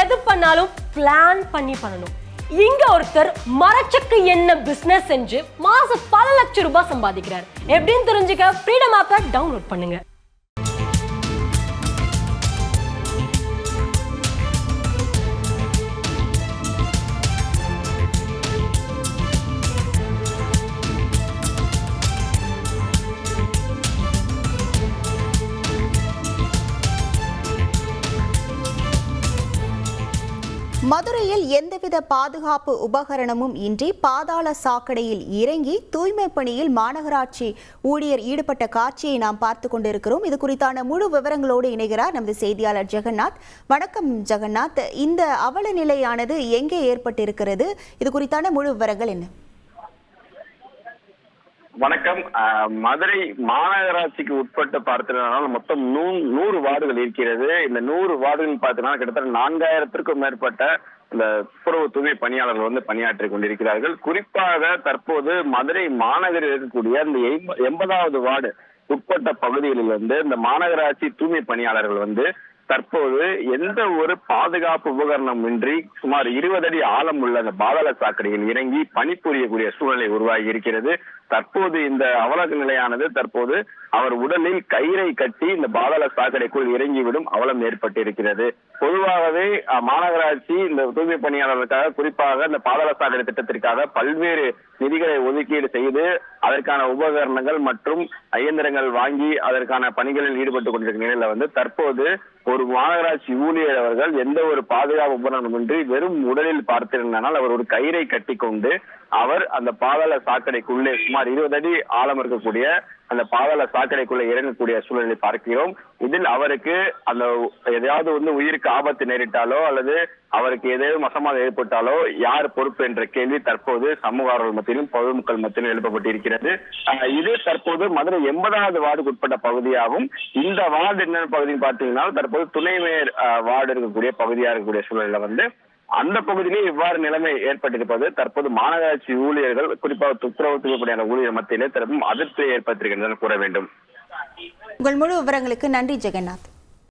எது பண்ணாலும் பிளான் பண்ணி பண்ணணும். இங்க ஒருத்தர் மரச்சக்கு எண்ணெய் பிசினஸ் செஞ்சு மாசம் பல லட்சம் ரூபாய் சம்பாதிக்கிறார். எப்படின்னு தெரிஞ்சுக்க ஃப்ரீடம் ஆப்பை டவுன்லோட் பண்ணுங்க. மதுரையில் எந்தவித பாதுகாப்பு உபகரணமும் இன்றி பாதாள சாக்கடையில் இறங்கி தூய்மை பணியில் மாநகராட்சி ஊழியர் ஈடுபட்ட காட்சியை நாம் பார்த்து கொண்டிருக்கிறோம். இது குறித்தான முழு விவரங்களோடு இணைகிறார் நமது செய்தியாளர் ஜெகநாத். வணக்கம் ஜெகநாத், இந்த அவல நிலையானது எங்கே ஏற்பட்டிருக்கிறது? இது குறித்தான முழு விவரங்கள் என்ன? வணக்கம். மதுரை மாநகராட்சிக்கு உட்பட்டு பார்த்தீங்கன்னா மொத்தம் 100 வார்டுகள் இருக்கிறது. இந்த 100 வார்டுகள் பார்த்தீங்கன்னா கிட்டத்தட்ட 4000த்திற்கும் மேற்பட்ட இந்த துப்புரவு தூய்மை பணியாளர்கள் வந்து பணியாற்றி கொண்டிருக்கிறார்கள். குறிப்பாக தற்போது மதுரை மாநகரில் இருக்கக்கூடிய இந்த 80வது வார்டு உட்பட்ட பகுதிகளில் வந்து இந்த மாநகராட்சி தூய்மை பணியாளர்கள் வந்து தற்போது எந்த ஒரு பாதுகாப்பு உபகரணம் இன்றி சுமார் 20 அடி ஆழம் உள்ள அந்த பாதாள சாக்கடையில் இறங்கி பணிபுரியக்கூடிய சூழ்நிலை உருவாகி இருக்கிறது. தற்போது இந்த அவலக நிலையானது தற்போது அவர் உடலில் கயிறை கட்டி இந்த பாதாள சாக்கடைக்குள் இறங்கிவிடும் அவலம் ஏற்பட்டிருக்கிறது. பொதுவாகவே மாநகராட்சி இந்த தூய்மை பணியாளர்களுக்காக குறிப்பாக இந்த பாதாள சாக்கடை திட்டத்திற்காக பல்வேறு நிதிகளை ஒதுக்கீடு செய்து அதற்கான உபகரணங்கள் மற்றும் இயந்திரங்கள் வாங்கி அதற்கான பணிகளில் ஈடுபட்டுக் கொண்டிருக்கிற நிலையில வந்து தற்போது ஒரு மாநகராட்சி ஊழியர் அவர்கள் எந்த ஒரு பாதுகாப்பு உபகரணமின்றி வெறும் உடலில் பார்த்திருந்தனால் அவர் ஒரு கயிறை கட்டி கொண்டு அவர் அந்த பாதாள சாக்கடைக்குள்ளே சுமார் 20 அடி ஆழம் இருக்கக்கூடிய அந்த பாதாள சாக்கடைக்குள்ள இறங்கக்கூடிய சூழலை பார்க்கிறோம். இதில் அவருக்கு அந்த எதையாவது வந்து உயிருக்கு ஆபத்து நேரிட்டாலோ அல்லது அவருக்கு ஏதேனும் அசம்பாவிதம் ஏற்பட்டாலோ யார் பொறுப்பு என்ற கேள்வி தற்போது சமூக ஆர்வலர்கள் மத்தியிலும் பொதுமக்கள் மத்தியிலும் எழுப்பப்பட்டிருக்கிறது. இது தற்போது மதுரை 80வது வார்டுக்கு உட்பட்ட பகுதியாகும். இந்த வார்டு என்ன பகுதின்னு பார்த்தீங்கன்னா தற்போது துணை மேயர் வார்டு இருக்கக்கூடிய பகுதியாக இருக்கக்கூடிய சூழலில் வந்து அந்த பகுதியிலே இவ்வாறு நிலைமை ஏற்பட்டிருப்பது தற்போது மாநகராட்சி ஊழியர்கள் குறிப்பாக துப்புரவு தூய்மைப்பணியாளர் ஊழியர் மத்தியிலே தரப்பும் அதிர்ச்சியை ஏற்பட்டிருக்கின்றன கூற வேண்டும். உங்கள் முழு விவரங்களுக்கு நன்றி ஜெகநாத்.